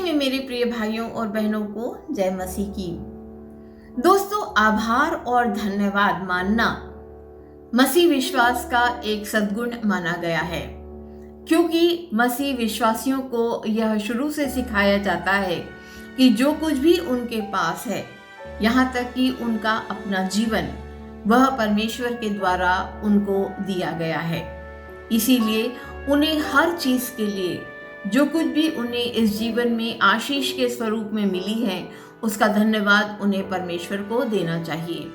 मसीह में मेरे प्रिय भाइयों और बहनों को जय मसीह की। दोस्तों, आभार और धन्यवाद मानना मसीह विश्वास का एक सद्गुण माना गया है, क्योंकि मसीह विश्वासियों को यह शुरू से सिखाया जाता है कि जो कुछ भी उनके पास है, यहाँ तक कि उनका अपना जीवन, वह परमेश्वर के द्वारा उनको दिया गया है। इसीलिए उन्हें हर चीज के लिए, जो कुछ भी उन्हें इस जीवन में आशीष के स्वरूप में मिली है, उसका धन्यवाद उन्हें परमेश्वर को देना चाहिए।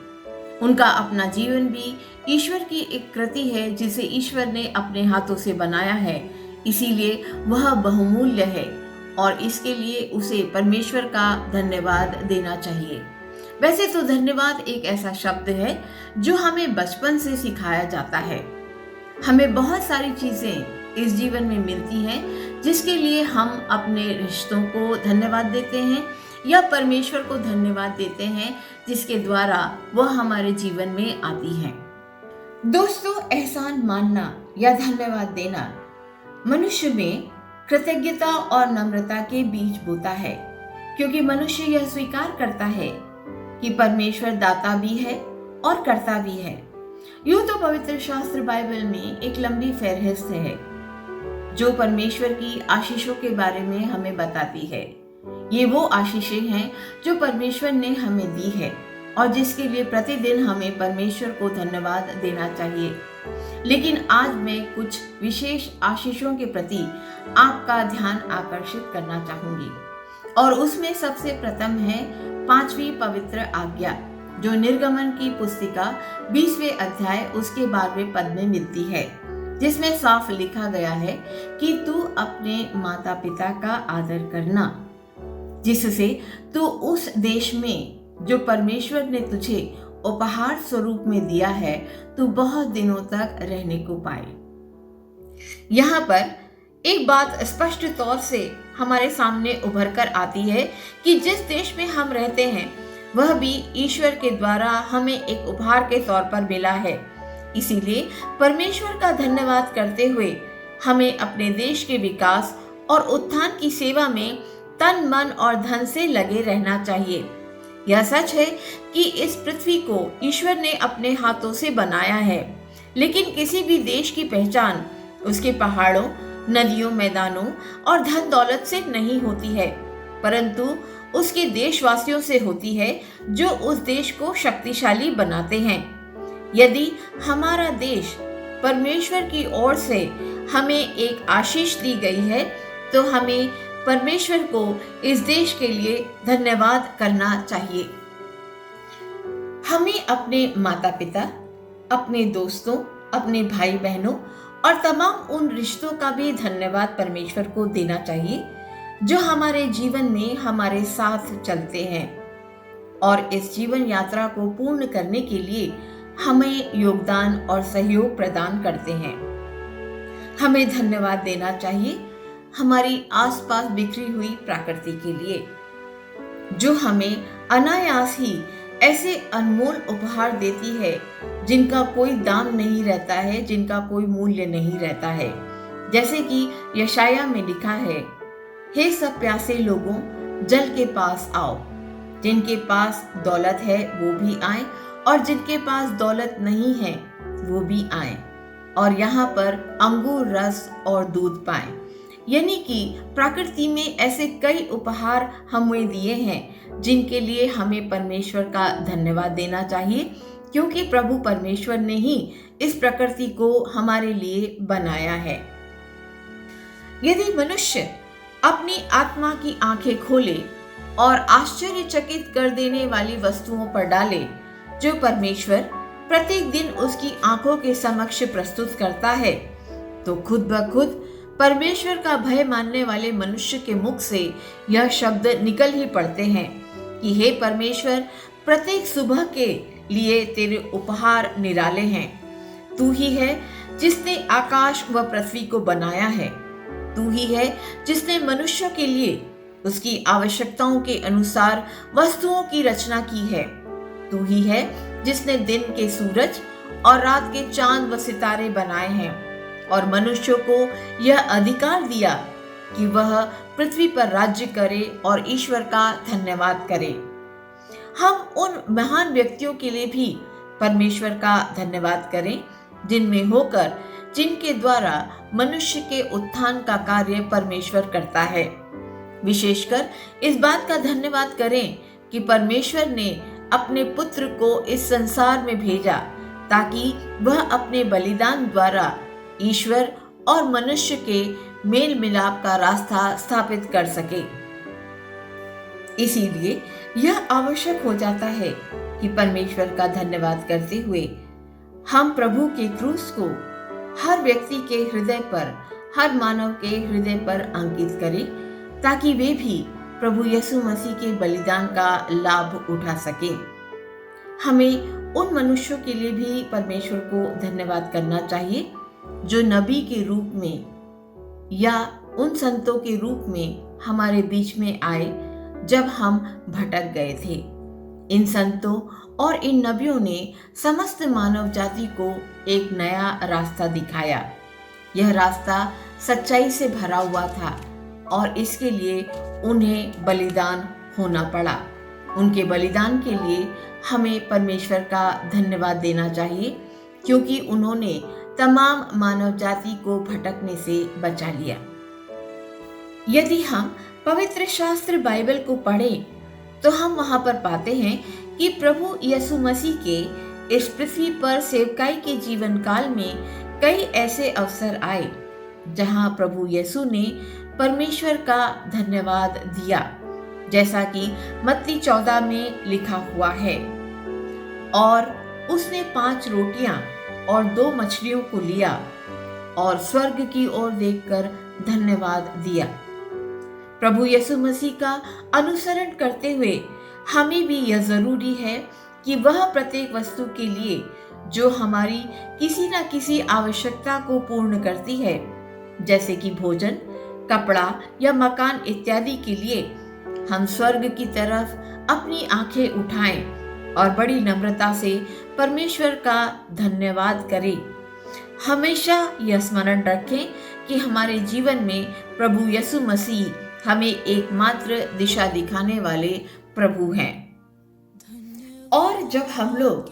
उनका अपना जीवन भी ईश्वर की एक कृति है, जिसे ईश्वर ने अपने हाथों से बनाया है। इसीलिए वह बहुमूल्य है और इसके लिए उसे परमेश्वर का धन्यवाद देना चाहिए। वैसे तो धन्यवाद एक ऐसा शब्द है जो हमें बचपन से सिखाया जाता है। हमें बहुत सारी चीजें इस जीवन में मिलती हैं जिसके लिए हम अपने रिश्तों को धन्यवाद देते हैं या परमेश्वर को धन्यवाद देते हैं, जिसके द्वारा वह हमारे जीवन में आती है। दोस्तों, एहसान मानना या धन्यवाद देना मनुष्य में कृतज्ञता और नम्रता के बीच बोता है, क्योंकि मनुष्य यह स्वीकार करता है कि परमेश्वर दाता भी है और कर्ता भी है। यूं तो पवित्र शास्त्र बाइबल में एक लंबी फहरिस्त है जो परमेश्वर की आशीषों के बारे में हमें बताती है। ये वो आशीषें हैं जो परमेश्वर ने हमें दी है और जिसके लिए प्रतिदिन हमें परमेश्वर को धन्यवाद देना चाहिए। लेकिन आज मैं कुछ विशेष आशीषों के प्रति आपका ध्यान आकर्षित करना चाहूंगी, और उसमें सबसे प्रथम है 5वीं पवित्र आज्ञा, जो निर्गमन की पुस्तिका 20वें अध्याय उसके 12वें पद में मिलती है, जिसमें साफ लिखा गया है कि तू अपने माता पिता का आदर करना, जिससे तू उस देश में जो परमेश्वर ने तुझे उपहार स्वरूप में दिया है, तू बहुत दिनों तक रहने को पाए। यहाँ पर एक बात स्पष्ट तौर से हमारे सामने उभर कर आती है कि जिस देश में हम रहते हैं वह भी ईश्वर के द्वारा हमें एक उपहार के तौर पर मिला है। इसीलिए परमेश्वर का धन्यवाद करते हुए हमें अपने देश के विकास और उत्थान की सेवा में तन मन और धन से लगे रहना चाहिए। यह सच है कि इस पृथ्वी को ईश्वर ने अपने हाथों से बनाया है, लेकिन किसी भी देश की पहचान उसके पहाड़ों, नदियों, मैदानों और धन दौलत से नहीं होती है, परंतु उसके देशवासियों से होती है जो उस देश को शक्तिशाली बनाते हैं। यदि हमारा देश परमेश्वर की ओर से हमें एक आशीष दी गई है, तो हमें परमेश्वर को इस देश के लिए धन्यवाद करना चाहिए। हमें अपने माता पिता, अपने दोस्तों, अपने भाई बहनों और तमाम उन रिश्तों का भी धन्यवाद परमेश्वर को देना चाहिए जो हमारे जीवन में हमारे साथ चलते हैं और इस जीवन यात्रा को पूर्ण करने के लिए हमें योगदान और सहयोग प्रदान करते हैं। हमें धन्यवाद देना चाहिए हमारी आसपास बिखरी हुई प्रकृति के लिए, जो हमें अनायास ही ऐसे अनमोल उपहार देती है जिनका कोई दाम नहीं रहता है, जिनका कोई मूल्य नहीं रहता है। जैसे कि यशाया में लिखा है, हे सब प्यासे लोगों, जल के पास आओ। जिनके पास दौलत है वो भी आए और जिनके पास दौलत नहीं है वो भी आए और यहाँ पर अंगूर रस और दूध पाए। यानी कि प्रकृति में ऐसे कई उपहार हमें दिए हैं जिनके लिए हमें परमेश्वर का धन्यवाद देना चाहिए, क्योंकि प्रभु परमेश्वर ने ही इस प्रकृति को हमारे लिए बनाया है। यदि मनुष्य अपनी आत्मा की आंखें खोले और आश्चर्यचकित कर देने वाली वस्तुओं पर डाले जो परमेश्वर प्रत्येक दिन उसकी आंखों के समक्ष प्रस्तुत करता है, तो खुद ब खुद परमेश्वर का भय मानने वाले मनुष्य के मुख से यह शब्द निकल ही पड़ते हैं कि हे परमेश्वर, प्रत्येक सुबह के लिए तेरे उपहार निराले हैं। तू ही है जिसने आकाश व पृथ्वी को बनाया है। तू ही है जिसने मनुष्य के लिए उसकी आवश्यकताओं के अनुसार वस्तुओं की रचना की है। तू ही है जिसने दिन के सूरज और रात के चांद व सितारे बनाए हैं और मनुष्यों को यह अधिकार दिया कि वह पृथ्वी पर राज्य करे और ईश्वर का धन्यवाद करे। हम उन महान व्यक्तियों के लिए भी परमेश्वर का धन्यवाद करें जिनके द्वारा मनुष्य के उत्थान का कार्य परमेश्वर करता है। विशेषकर इस बात का धन्यवाद करें कि परमेश्वर ने अपने पुत्र को इस संसार में भेजा ताकि वह अपने बलिदान द्वारा ईश्वर और मनुष्य के मेल मिलाप का रास्ता स्थापित कर सके। इसीलिए यह आवश्यक हो जाता है कि परमेश्वर का धन्यवाद करते हुए हम प्रभु के क्रूस को हर व्यक्ति के हृदय पर, हर मानव के हृदय पर अंकित करें ताकि वे भी प्रभु यीशु मसीह के बलिदान का लाभ उठा सके। हमें उन मनुष्यों के लिए भी परमेश्वर को धन्यवाद करना चाहिए जो नबी के रूप में या उन संतों के रूप में हमारे बीच में आए जब हम भटक गए थे। इन संतों और इन नबियों ने समस्त मानव जाति को एक नया रास्ता दिखाया। यह रास्ता सच्चाई से भरा हुआ था और इसके लिए उन्हें बलिदान होना पड़ा। उनके बलिदान के लिए हमें परमेश्वर का धन्यवाद देना चाहिए क्योंकि उन्होंने तमाम मानव जाति को भटकने से बचा लिया। यदि हम पवित्र शास्त्र बाइबल को पढ़ें तो हम वहां पर पाते हैं कि प्रभु यीशु मसीह के इस पृथ्वी पर सेवकाई के जीवन काल में कई ऐसे अवसर आए जहां प्रभु यीशु ने परमेश्वर का धन्यवाद दिया, जैसा कि मत्ती 14 में लिखा हुआ है। और उसने 5 रोटियां और 2 मछलियों को लिया और स्वर्ग की ओर देखकर धन्यवाद दिया। प्रभु यीशु मसीह का अनुसरण करते हुए हमें भी यह जरूरी है कि वह प्रत्येक वस्तु के लिए जो हमारी किसी न किसी आवश्यकता को पूर्ण करती है, जैसे कि भोजन, कपड़ा या मकान इत्यादि के लिए हम स्वर्ग की तरफ अपनी आंखें उठाएं और बड़ी नम्रता से परमेश्वर का धन्यवाद करें। हमेशा यह स्मरण रखें कि हमारे जीवन में प्रभु यीशु मसीह हमें एकमात्र दिशा दिखाने वाले प्रभु हैं। और जब हम लोग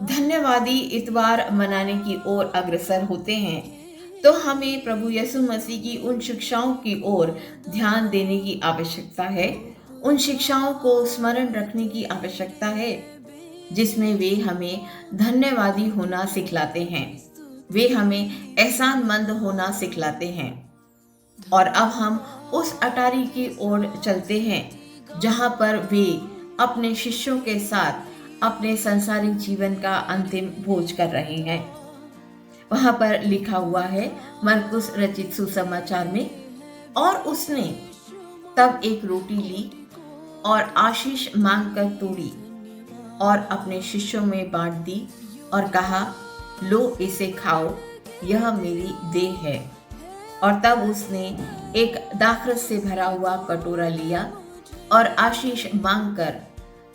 धन्यवादी इतवार मनाने की ओर अग्रसर होते हैं तो हमें प्रभु यीशु मसीह की उन शिक्षाओं की ओर ध्यान देने की आवश्यकता है, उन शिक्षाओं को स्मरण रखने की आवश्यकता है जिसमें वे हमें धन्यवादी होना सिखलाते हैं, वे हमें एहसानमंद होना सिखलाते हैं। और अब हम उस अटारी की ओर चलते हैं जहां पर वे अपने शिष्यों के साथ अपने सांसारिक जीवन का अंतिम भोज कर रहे हैं। वहां पर लिखा हुआ है मरकुस रचित सुसमाचार में, और उसने तब एक रोटी ली और आशीष मांगकर तोड़ी और अपने शिष्यों में बांट दी और कहा, लो इसे खाओ, यह मेरी देह है। और तब उसने एक दाखरस से भरा हुआ कटोरा लिया और आशीष मांगकर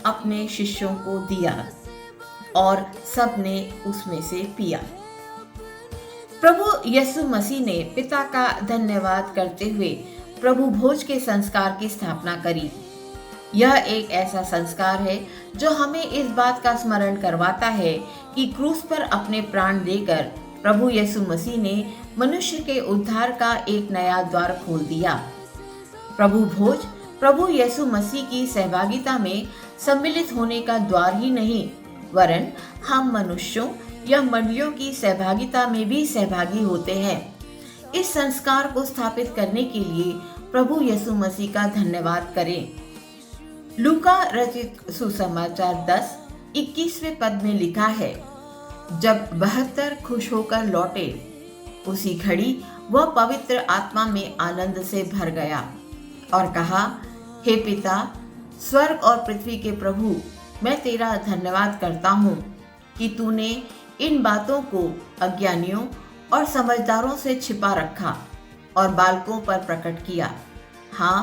अपने शिष्यों को दिया और सब ने उसमें से पिया। प्रभु यीशु मसीह ने पिता का धन्यवाद करते हुए प्रभु भोज के संस्कार की स्थापना करी। यह एक ऐसा संस्कार है जो हमें इस बात का स्मरण करवाता है कि क्रूस पर अपने प्राण देकर प्रभु यीशु मसीह ने मनुष्य के उद्धार का एक नया द्वार खोल दिया। प्रभु भोज प्रभु यीशु मसीह की सहभागिता में सम्मिलित होने का द्वार ही नहीं, वरन हम मनुष्यों या मंडलियों की सहभागिता में भी सहभागी होते हैं। इस संस्कार को स्थापित करने के लिए प्रभु यीशु मसीह का धन्यवाद करें। लूका रचित सुसमाचार 10:21वें पद में लिखा है, जब 72 खुश होकर लौटे उसी घड़ी वह पवित्र आत्मा में आनंद से भर गया और कहा, हे पिता, स्वर्ग और पृथ्वी के प्रभु, मैं तेरा धन्यवाद करता हूँ कि तूने इन बातों को अज्ञानियों और समझदारों से छिपा रखा और बालकों पर प्रकट किया। हाँ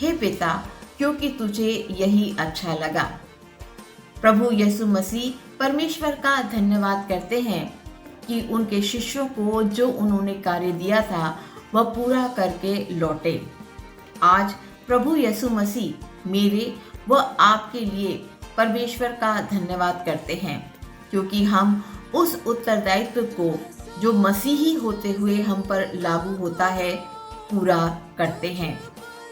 हे पिता, क्योंकि तुझे यही अच्छा लगा। प्रभु यीशु मसीह परमेश्वर का धन्यवाद करते हैं कि उनके शिष्यों को जो उन्होंने कार्य दिया था वह पूरा करके लौटे। आज प्रभु यीशु मसीह मेरे व आपके लिए परमेश्वर का धन्यवाद करते हैं, क्योंकि हम उस उत्तरदायित्व को जो मसीही होते हुए हम पर लागू होता है पूरा करते हैं,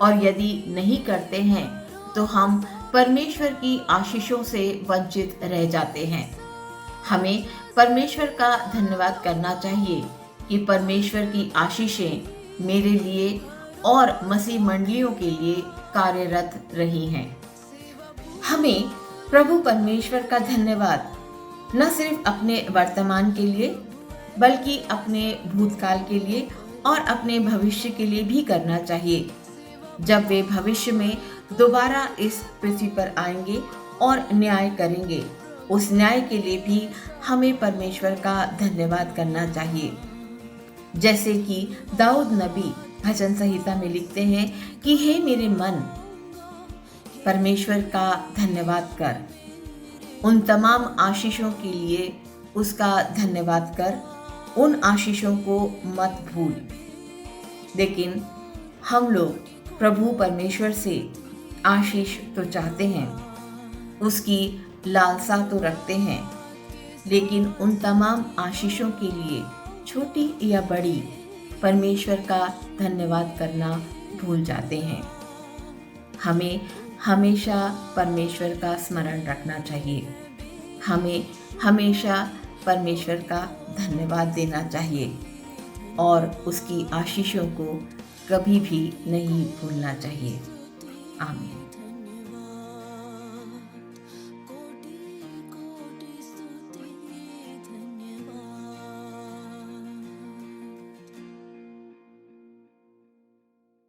और यदि नहीं करते हैं तो हम परमेश्वर की आशीषों से वंचित रह जाते हैं। हमें परमेश्वर का धन्यवाद करना चाहिए कि परमेश्वर की आशीषें मेरे लिए और मसीह मंडलियों के लिए कार्यरत रही हैं। हमें प्रभु परमेश्वर का धन्यवाद न सिर्फ अपने वर्तमान के लिए बल्कि अपने भूतकाल के लिए और अपने भविष्य के लिए भी करना चाहिए। जब वे भविष्य में दोबारा इस पृथ्वी पर आएंगे और न्याय करेंगे, उस न्याय के लिए भी हमें परमेश्वर का धन्यवाद करना चाहिए। जैसे कि दाऊद नबी भजन संहिता में लिखते हैं कि हे मेरे मन, परमेश्वर का धन्यवाद कर, उन तमाम आशीषों के लिए उसका धन्यवाद कर, उन आशीषों को मत भूल। लेकिन हम लोग प्रभु परमेश्वर से आशीष तो चाहते हैं, उसकी लालसा तो रखते हैं, लेकिन उन तमाम आशीषों के लिए छोटी या बड़ी परमेश्वर का धन्यवाद करना भूल जाते हैं। हमें हमेशा परमेश्वर का स्मरण रखना चाहिए। हमें हमेशा परमेश्वर का धन्यवाद देना चाहिए और उसकी आशीषों को कभी भी नहीं भूलना चाहिए। आमीन।